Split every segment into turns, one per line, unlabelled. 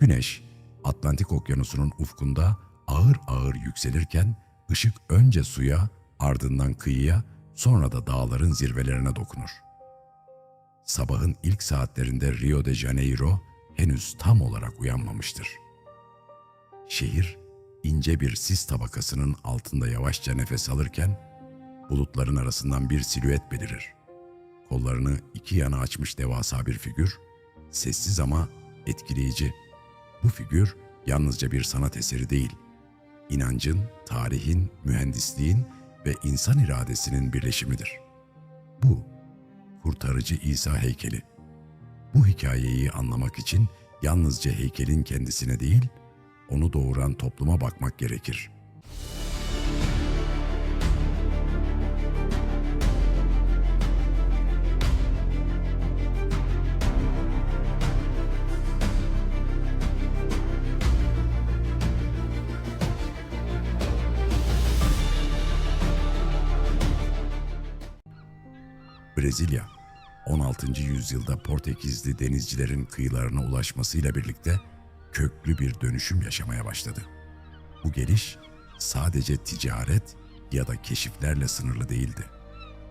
Güneş, Atlantik Okyanusu'nun ufkunda ağır ağır yükselirken ışık önce suya, ardından kıyıya, sonra da dağların zirvelerine dokunur. Sabahın ilk saatlerinde Rio de Janeiro henüz tam olarak uyanmamıştır. Şehir, ince bir sis tabakasının altında yavaşça nefes alırken, bulutların arasından bir silüet belirir. Kollarını iki yana açmış devasa bir figür, sessiz ama etkileyici. Bu figür yalnızca bir sanat eseri değil, inancın, tarihin, mühendisliğin ve insan iradesinin birleşimidir. Bu, Kurtarıcı İsa heykeli. Bu hikayeyi anlamak için yalnızca heykelin kendisine değil, onu doğuran topluma bakmak gerekir. Brezilya, 16. yüzyılda Portekizli denizcilerin kıyılarına ulaşmasıyla birlikte köklü bir dönüşüm yaşamaya başladı. Bu geliş sadece ticaret ya da keşiflerle sınırlı değildi.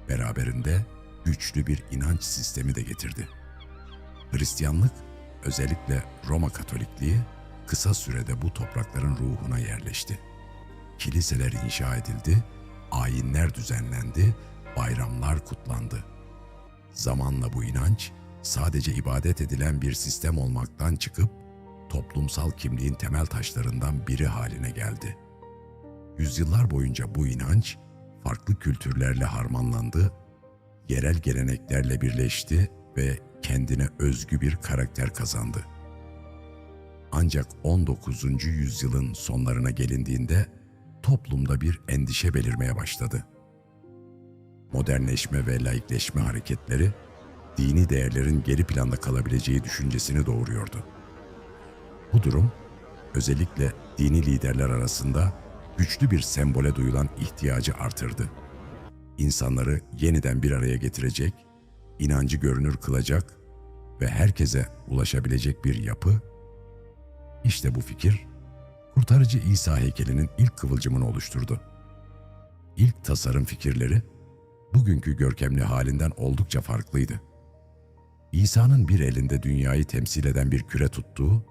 Beraberinde güçlü bir inanç sistemi de getirdi. Hristiyanlık, özellikle Roma Katolikliği, kısa sürede bu toprakların ruhuna yerleşti. Kiliseler inşa edildi, ayinler düzenlendi, bayramlar kutlandı. Zamanla bu inanç sadece ibadet edilen bir sistem olmaktan çıkıp toplumsal kimliğin temel taşlarından biri haline geldi. Yüzyıllar boyunca bu inanç farklı kültürlerle harmanlandı, yerel geleneklerle birleşti ve kendine özgü bir karakter kazandı. Ancak 19. yüzyılın sonlarına gelindiğinde toplumda bir endişe belirmeye başladı. Modernleşme ve laikleşme hareketleri, dini değerlerin geri planda kalabileceği düşüncesini doğuruyordu. Bu durum, özellikle dini liderler arasında güçlü bir sembole duyulan ihtiyacı artırdı. İnsanları yeniden bir araya getirecek, inancı görünür kılacak ve herkese ulaşabilecek bir yapı, işte bu fikir, Kurtarıcı İsa heykelinin ilk kıvılcımını oluşturdu. İlk tasarım fikirleri, bugünkü görkemli halinden oldukça farklıydı. İsa'nın bir elinde dünyayı temsil eden bir küre tuttuğu,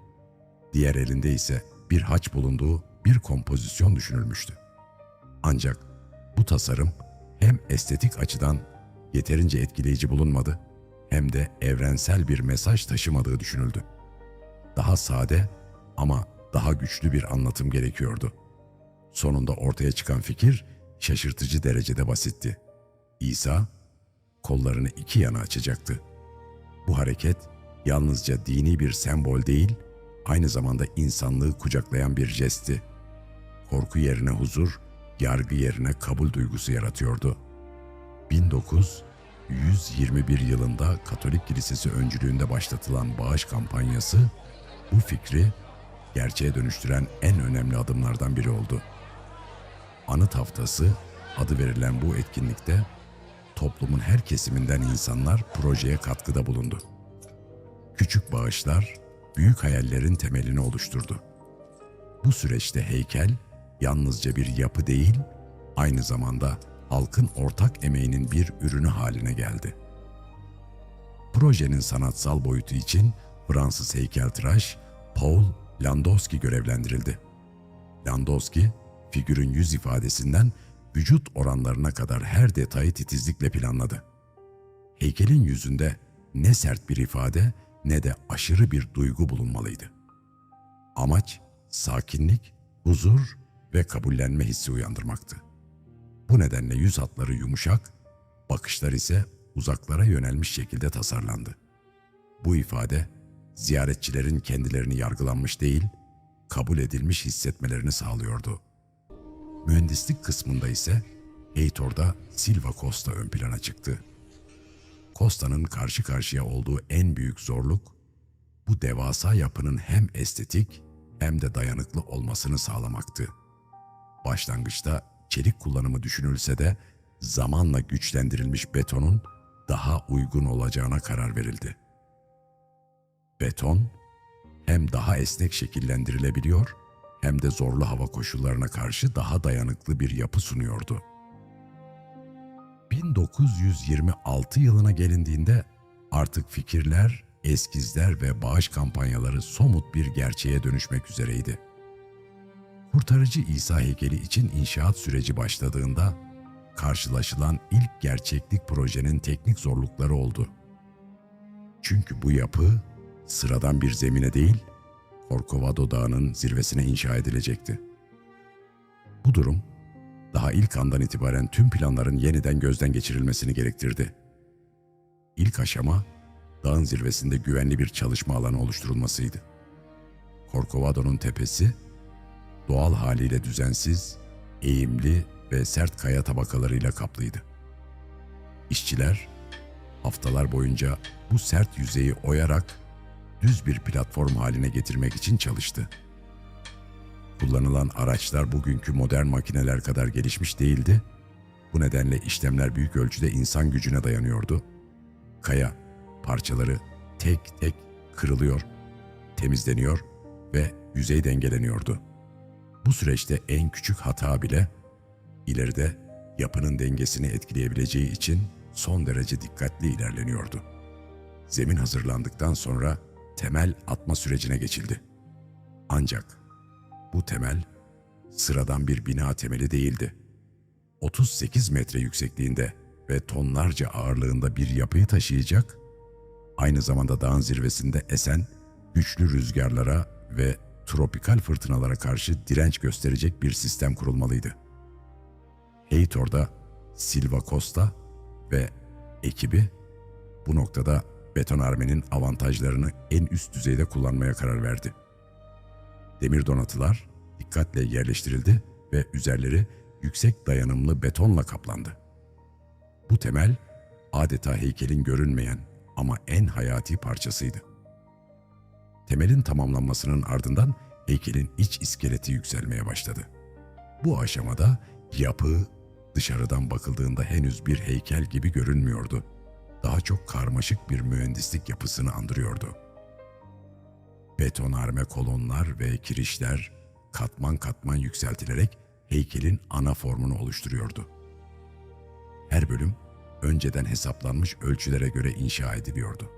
diğer elinde ise bir haç bulunduğu bir kompozisyon düşünülmüştü. Ancak bu tasarım hem estetik açıdan yeterince etkileyici bulunmadı, hem de evrensel bir mesaj taşımadığı düşünüldü. Daha sade ama daha güçlü bir anlatım gerekiyordu. Sonunda ortaya çıkan fikir şaşırtıcı derecede basitti. İsa, kollarını iki yana açacaktı. Bu hareket yalnızca dini bir sembol değil, aynı zamanda insanlığı kucaklayan bir jestti. Korku yerine huzur, yargı yerine kabul duygusu yaratıyordu. 1921 yılında Katolik Kilisesi öncülüğünde başlatılan bağış kampanyası, bu fikri gerçeğe dönüştüren en önemli adımlardan biri oldu. Anıt Haftası adı verilen bu etkinlikte toplumun her kesiminden insanlar projeye katkıda bulundu. Küçük bağışlar büyük hayallerin temelini oluşturdu. Bu süreçte heykel yalnızca bir yapı değil, aynı zamanda halkın ortak emeğinin bir ürünü haline geldi. Projenin sanatsal boyutu için Fransız heykeltıraş Paul Landowski görevlendirildi. Landowski, figürün yüz ifadesinden vücut oranlarına kadar her detayı titizlikle planladı. Heykelin yüzünde ne sert bir ifade ne de aşırı bir duygu bulunmalıydı. Amaç, sakinlik, huzur ve kabullenme hissi uyandırmaktı. Bu nedenle yüz hatları yumuşak, bakışlar ise uzaklara yönelmiş şekilde tasarlandı. Bu ifade, ziyaretçilerin kendilerini yargılanmış değil, kabul edilmiş hissetmelerini sağlıyordu. Mühendislik kısmında ise Heitor'da Silva Costa ön plana çıktı. Costa'nın karşı karşıya olduğu en büyük zorluk, bu devasa yapının hem estetik hem de dayanıklı olmasını sağlamaktı. Başlangıçta çelik kullanımı düşünülse de zamanla güçlendirilmiş betonun daha uygun olacağına karar verildi. Beton hem daha esnek şekillendirilebiliyor hem de zorlu hava koşullarına karşı daha dayanıklı bir yapı sunuyordu. 1926 yılına gelindiğinde artık fikirler, eskizler ve bağış kampanyaları somut bir gerçeğe dönüşmek üzereydi. Kurtarıcı İsa heykeli için inşaat süreci başladığında karşılaşılan ilk gerçeklik projenin teknik zorlukları oldu. Çünkü bu yapı sıradan bir zemine değil, Corcovado Dağı'nın zirvesine inşa edilecekti. Bu durum daha ilk andan itibaren tüm planların yeniden gözden geçirilmesini gerektirdi. İlk aşama, dağın zirvesinde güvenli bir çalışma alanı oluşturulmasıydı. Corcovado'nun tepesi, doğal haliyle düzensiz, eğimli ve sert kaya tabakalarıyla kaplıydı. İşçiler, haftalar boyunca bu sert yüzeyi oyarak düz bir platform haline getirmek için çalıştı. Kullanılan araçlar bugünkü modern makineler kadar gelişmiş değildi. Bu nedenle işlemler büyük ölçüde insan gücüne dayanıyordu. Kaya parçaları tek tek kırılıyor, temizleniyor ve yüzey dengeleniyordu. Bu süreçte en küçük hata bile ileride yapının dengesini etkileyebileceği için son derece dikkatli ilerleniyordu. Zemin hazırlandıktan sonra temel atma sürecine geçildi. Ancak bu temel sıradan bir bina temeli değildi. 38 metre yüksekliğinde ve tonlarca ağırlığında bir yapıyı taşıyacak, aynı zamanda dağın zirvesinde esen güçlü rüzgarlara ve tropikal fırtınalara karşı direnç gösterecek bir sistem kurulmalıydı. Heitor'da Silva Costa ve ekibi bu noktada betonarmenin avantajlarını en üst düzeyde kullanmaya karar verdi. Demir donatılar dikkatle yerleştirildi ve üzerleri yüksek dayanımlı betonla kaplandı. Bu temel adeta heykelin görünmeyen ama en hayati parçasıydı. Temelin tamamlanmasının ardından heykelin iç iskeleti yükselmeye başladı. Bu aşamada yapı dışarıdan bakıldığında henüz bir heykel gibi görünmüyordu. Daha çok karmaşık bir mühendislik yapısını andırıyordu. Betonarme kolonlar ve kirişler katman katman yükseltilerek heykelin ana formunu oluşturuyordu. Her bölüm önceden hesaplanmış ölçülere göre inşa ediliyordu.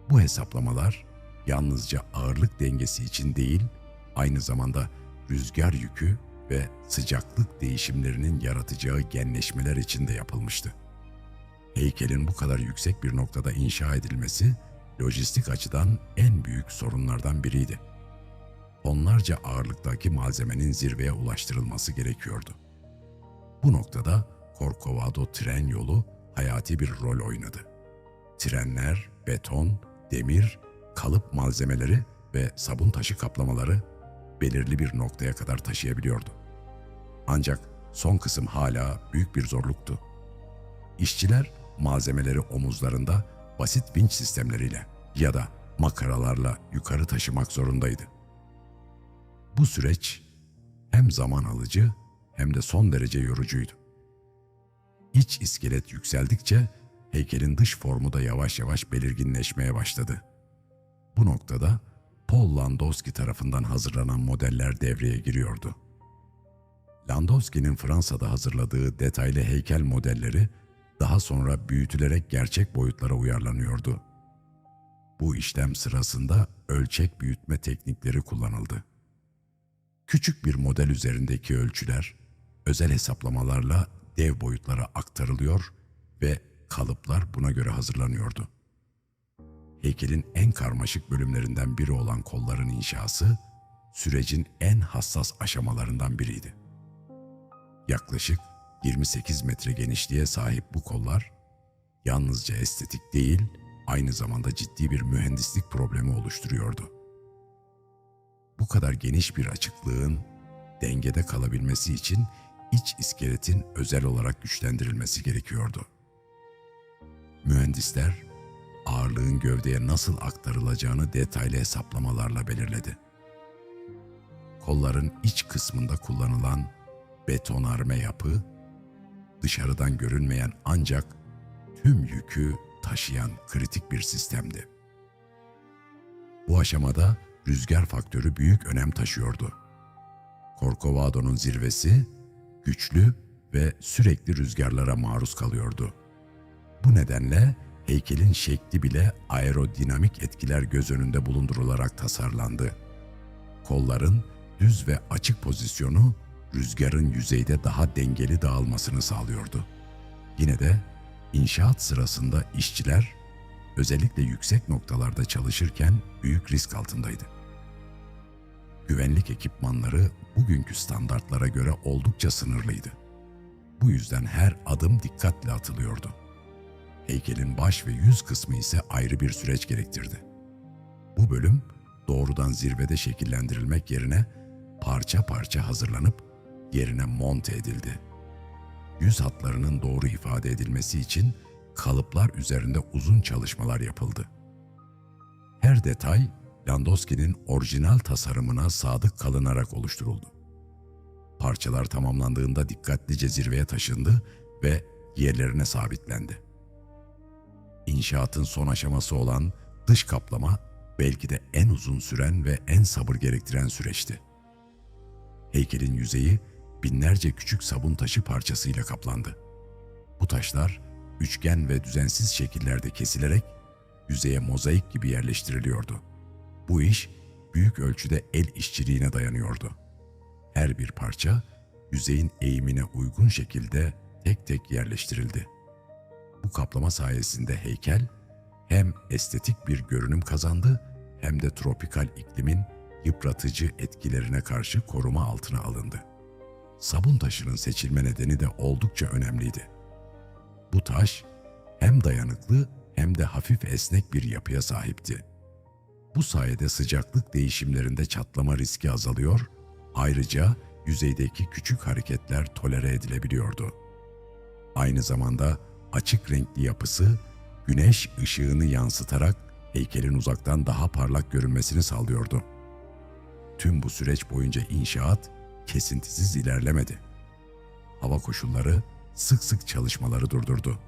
Bu hesaplamalar yalnızca ağırlık dengesi için değil, aynı zamanda rüzgar yükü ve sıcaklık değişimlerinin yaratacağı genleşmeler için de yapılmıştı. Heykelin bu kadar yüksek bir noktada inşa edilmesi, lojistik açıdan en büyük sorunlardan biriydi. Onlarca ağırlıktaki malzemenin zirveye ulaştırılması gerekiyordu. Bu noktada Corcovado tren yolu hayati bir rol oynadı. Trenler, beton, demir, kalıp malzemeleri ve sabun taşı kaplamaları belirli bir noktaya kadar taşıyabiliyordu. Ancak son kısım hala büyük bir zorluktu. İşçiler malzemeleri omuzlarında basit vinç sistemleriyle ya da makaralarla yukarı taşımak zorundaydı. Bu süreç hem zaman alıcı hem de son derece yorucuydu. İç iskelet yükseldikçe heykelin dış formu da yavaş yavaş belirginleşmeye başladı. Bu noktada Paul Landowski tarafından hazırlanan modeller devreye giriyordu. Landowski'nin Fransa'da hazırladığı detaylı heykel modelleri daha sonra büyütülerek gerçek boyutlara uyarlanıyordu. Bu işlem sırasında ölçek büyütme teknikleri kullanıldı. Küçük bir model üzerindeki ölçüler özel hesaplamalarla dev boyutlara aktarılıyor ve kalıplar buna göre hazırlanıyordu. Heykelin en karmaşık bölümlerinden biri olan kolların inşası, sürecin en hassas aşamalarından biriydi. Yaklaşık 28 metre genişliğe sahip bu kollar, yalnızca estetik değil, aynı zamanda ciddi bir mühendislik problemi oluşturuyordu. Bu kadar geniş bir açıklığın dengede kalabilmesi için iç iskeletin özel olarak güçlendirilmesi gerekiyordu. Mühendisler, ağırlığın gövdeye nasıl aktarılacağını detaylı hesaplamalarla belirledi. Kolların iç kısmında kullanılan betonarme yapı, dışarıdan görünmeyen ancak tüm yükü taşıyan kritik bir sistemdi. Bu aşamada rüzgar faktörü büyük önem taşıyordu. Corcovado'nun zirvesi güçlü ve sürekli rüzgarlara maruz kalıyordu. Bu nedenle heykelin şekli bile aerodinamik etkiler göz önünde bulundurularak tasarlandı. Kolların düz ve açık pozisyonu rüzgarın yüzeyde daha dengeli dağılmasını sağlıyordu. Yine de inşaat sırasında işçiler özellikle yüksek noktalarda çalışırken büyük risk altındaydı. Güvenlik ekipmanları bugünkü standartlara göre oldukça sınırlıydı. Bu yüzden her adım dikkatle atılıyordu. Heykelin baş ve yüz kısmı ise ayrı bir süreç gerektirdi. Bu bölüm doğrudan zirvede şekillendirilmek yerine parça parça hazırlanıp yerine monte edildi. Yüz hatlarının doğru ifade edilmesi için kalıplar üzerinde uzun çalışmalar yapıldı. Her detay Landowski'nin orijinal tasarımına sadık kalınarak oluşturuldu. Parçalar tamamlandığında dikkatlice zirveye taşındı ve yerlerine sabitlendi. İnşaatın son aşaması olan dış kaplama belki de en uzun süren ve en sabır gerektiren süreçti. Heykelin yüzeyi binlerce küçük sabun taşı parçasıyla kaplandı. Bu taşlar üçgen ve düzensiz şekillerde kesilerek yüzeye mozaik gibi yerleştiriliyordu. Bu iş büyük ölçüde el işçiliğine dayanıyordu. Her bir parça yüzeyin eğimine uygun şekilde tek tek yerleştirildi. Bu kaplama sayesinde heykel hem estetik bir görünüm kazandı hem de tropikal iklimin yıpratıcı etkilerine karşı koruma altına alındı. Sabun taşının seçilme nedeni de oldukça önemliydi. Bu taş hem dayanıklı hem de hafif esnek bir yapıya sahipti. Bu sayede sıcaklık değişimlerinde çatlama riski azalıyor, ayrıca yüzeydeki küçük hareketler tolere edilebiliyordu. Aynı zamanda açık renkli yapısı güneş ışığını yansıtarak heykelin uzaktan daha parlak görünmesini sağlıyordu. Tüm bu süreç boyunca inşaat kesintisiz ilerlemedi. Hava koşulları sık sık çalışmaları durdurdu.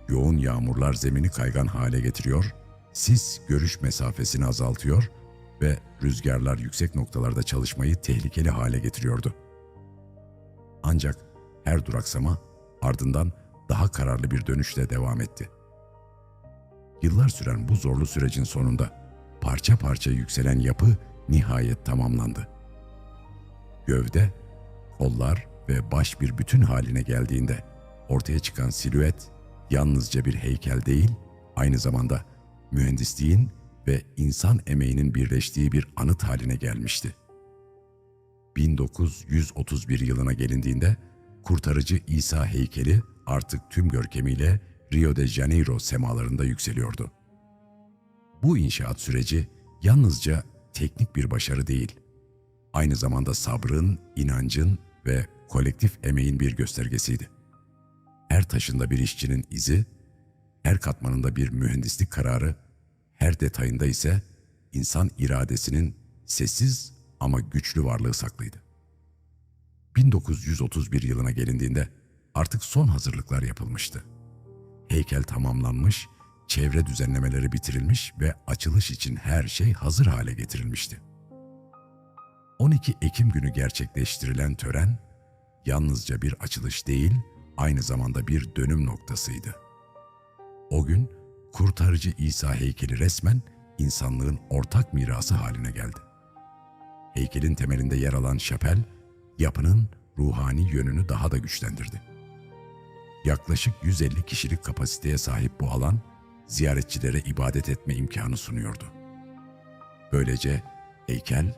Yoğun yağmurlar zemini kaygan hale getiriyor, sis görüş mesafesini azaltıyor ve rüzgarlar yüksek noktalarda çalışmayı tehlikeli hale getiriyordu. Ancak her duraksama ardından daha kararlı bir dönüşle devam etti. Yıllar süren bu zorlu sürecin sonunda parça parça yükselen yapı nihayet tamamlandı. Gövde, kollar ve baş bir bütün haline geldiğinde ortaya çıkan silüet yalnızca bir heykel değil, aynı zamanda mühendisliğin ve insan emeğinin birleştiği bir anıt haline gelmişti. 1931 yılına gelindiğinde Kurtarıcı İsa heykeli artık tüm görkemiyle Rio de Janeiro semalarında yükseliyordu. Bu inşaat süreci yalnızca teknik bir başarı değil, aynı zamanda sabrın, inancın ve kolektif emeğin bir göstergesiydi. Her taşında bir işçinin izi, her katmanında bir mühendislik kararı, her detayında ise insan iradesinin sessiz ama güçlü varlığı saklıydı. 1931 yılına gelindiğinde artık son hazırlıklar yapılmıştı. Heykel tamamlanmış, çevre düzenlemeleri bitirilmiş ve açılış için her şey hazır hale getirilmişti. 12 Ekim günü gerçekleştirilen tören yalnızca bir açılış değil, aynı zamanda bir dönüm noktasıydı. O gün Kurtarıcı İsa heykeli resmen insanlığın ortak mirası haline geldi. Heykelin temelinde yer alan şapel, yapının ruhani yönünü daha da güçlendirdi. Yaklaşık 150 kişilik kapasiteye sahip bu alan, ziyaretçilere ibadet etme imkanı sunuyordu. Böylece heykel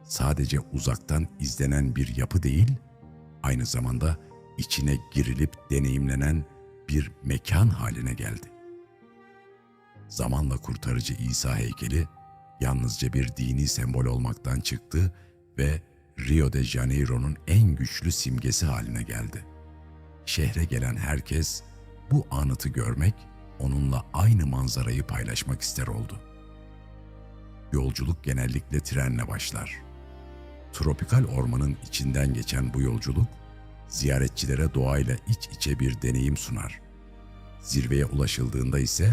sadece uzaktan izlenen bir yapı değil, aynı zamanda içine girilip deneyimlenen bir mekan haline geldi. Zamanla Kurtarıcı İsa heykeli yalnızca bir dini sembol olmaktan çıktı ve Rio de Janeiro'nun en güçlü simgesi haline geldi. Şehre gelen herkes bu anıtı görmek, onunla aynı manzarayı paylaşmak ister oldu. Yolculuk genellikle trenle başlar. Tropikal ormanın içinden geçen bu yolculuk, ziyaretçilere doğayla iç içe bir deneyim sunar. Zirveye ulaşıldığında ise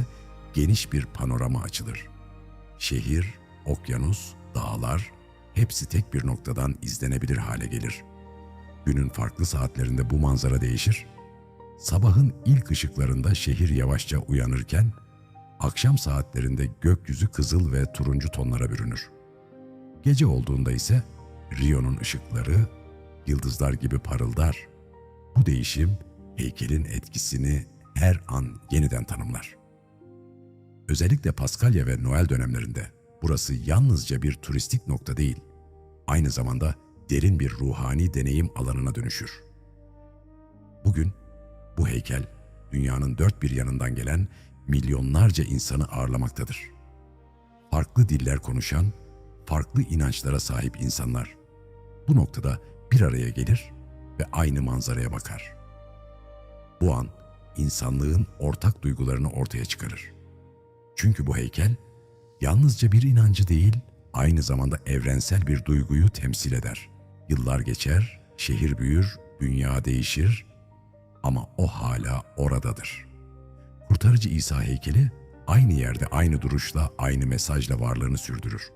geniş bir panorama açılır. Şehir, okyanus, dağlar hepsi tek bir noktadan izlenebilir hale gelir. Günün farklı saatlerinde bu manzara değişir. Sabahın ilk ışıklarında şehir yavaşça uyanırken, akşam saatlerinde gökyüzü kızıl ve turuncu tonlara bürünür. Gece olduğunda ise Rio'nun ışıkları yıldızlar gibi parıldar. Bu değişim heykelin etkisini her an yeniden tanımlar. Özellikle Paskalya ve Noel dönemlerinde burası yalnızca bir turistik nokta değil, aynı zamanda derin bir ruhani deneyim alanına dönüşür. Bugün bu heykel dünyanın dört bir yanından gelen milyonlarca insanı ağırlamaktadır. Farklı diller konuşan, farklı inançlara sahip insanlar bu noktada bir araya gelir ve aynı manzaraya bakar. Bu an insanlığın ortak duygularını ortaya çıkarır. Çünkü bu heykel yalnızca bir inancı değil, aynı zamanda evrensel bir duyguyu temsil eder. Yıllar geçer, şehir büyür, dünya değişir ama o hala oradadır. Kurtarıcı İsa heykeli aynı yerde, aynı duruşla, aynı mesajla varlığını sürdürür.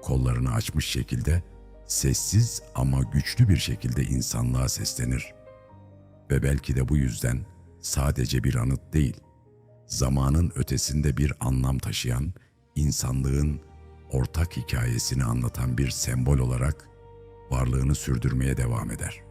Kollarını açmış şekilde, sessiz ama güçlü bir şekilde insanlığa seslenir. Ve belki de bu yüzden sadece bir anıt değil, zamanın ötesinde bir anlam taşıyan, insanlığın ortak hikayesini anlatan bir sembol olarak varlığını sürdürmeye devam eder.